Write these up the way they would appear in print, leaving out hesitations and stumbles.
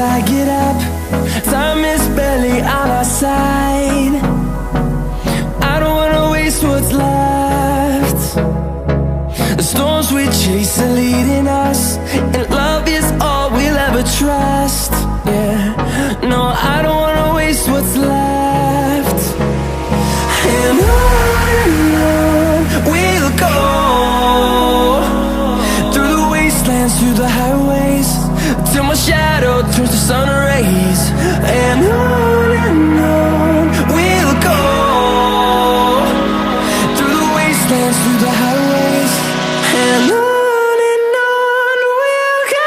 I get up. Time is barely on our side. I don't wanna waste what's left. The storms we chase are leading us, and love is all we'll ever trust. Yeah, no, I don't wanna waste what's left. And on we'll go, through the wastelands, through the highways, till my shadow turns to sun rays. And on we'll go, through the wastelands, through the highways, and on we'll go.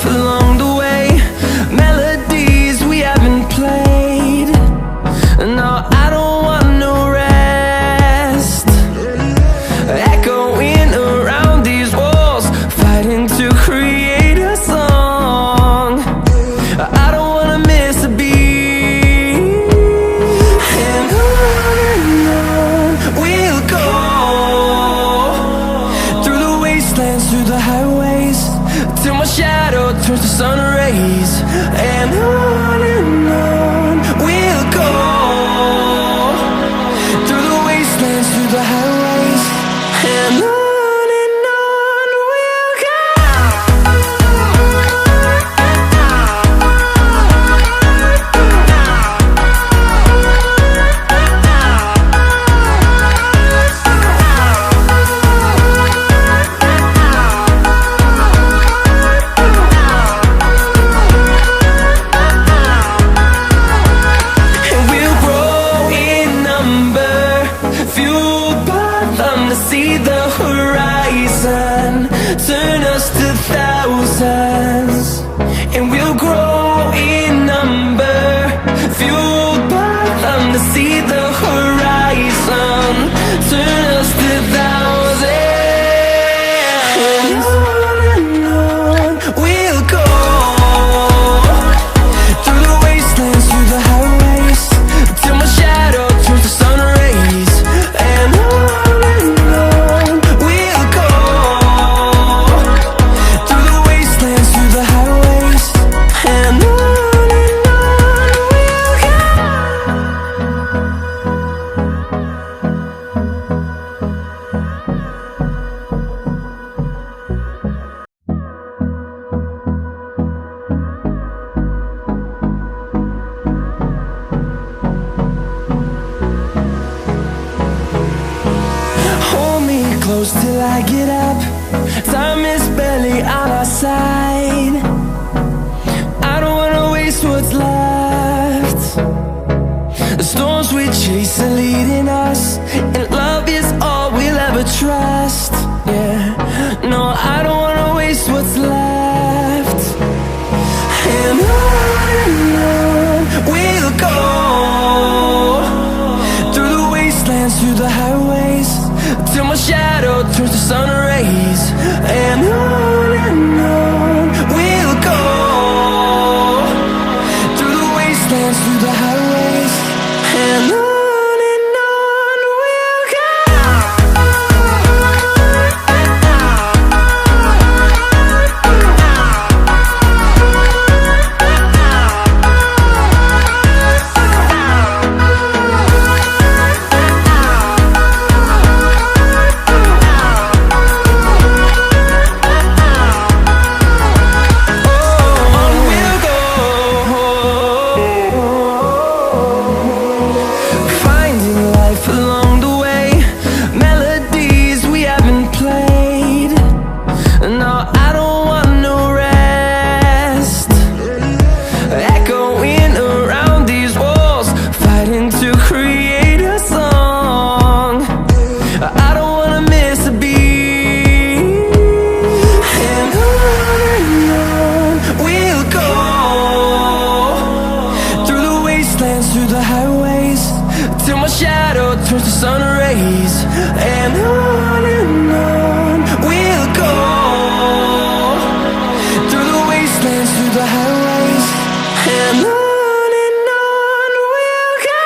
Along the way, melodies we haven't played. No, I don't want no rest. Echoing around these walls, fighting to create a song. I don't wanna miss a beat. And on we'll go, through the wastelands, through the highways, till my shadow turns to sun rays. And on we'll go, through the wastelands, through the highways, and on we'll go. See the horizon, turn us to thousands, and we'll grow in number, fueled by them. To see the horizon, turn us to thousands, and on we'll go, through the wastelands, through the highways, till my shadow turns to sun rays. And close till I get up. Time is barely on our side. I don't wanna waste what's left. The storms we chase are leading us, and love is all we'll ever trust. Yeah, no, I don't wanna waste what's left. And on we'll go, through the wastelands, through the highways, till my shadow turns to sun rays. And on we'll go, through the wastelands, through the highways, and on we'll go. till my shadow turns to sun rays. And on we'll go, through the wastelands, through the highways, and on we'll go.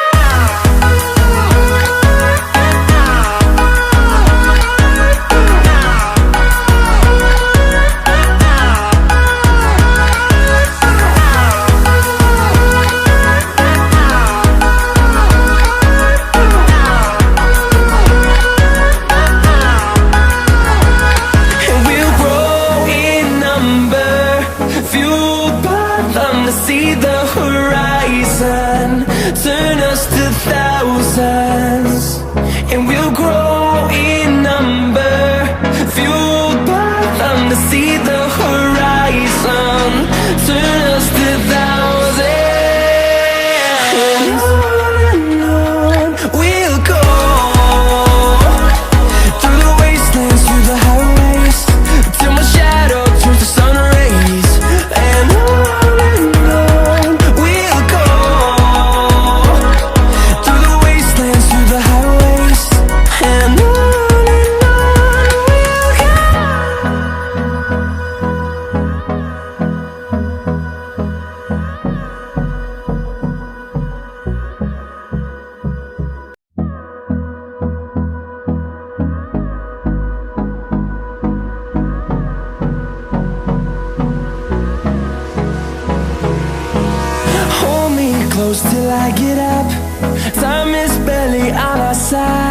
See the horizon, turn us to thousands, and we'll grow in number, fueled by them to see the horizon, turn us to thousands, and on we'll go, through the wastelands, through the highways, till my shadow turns to sun rays, and on close till I get up. Time is barely on our side.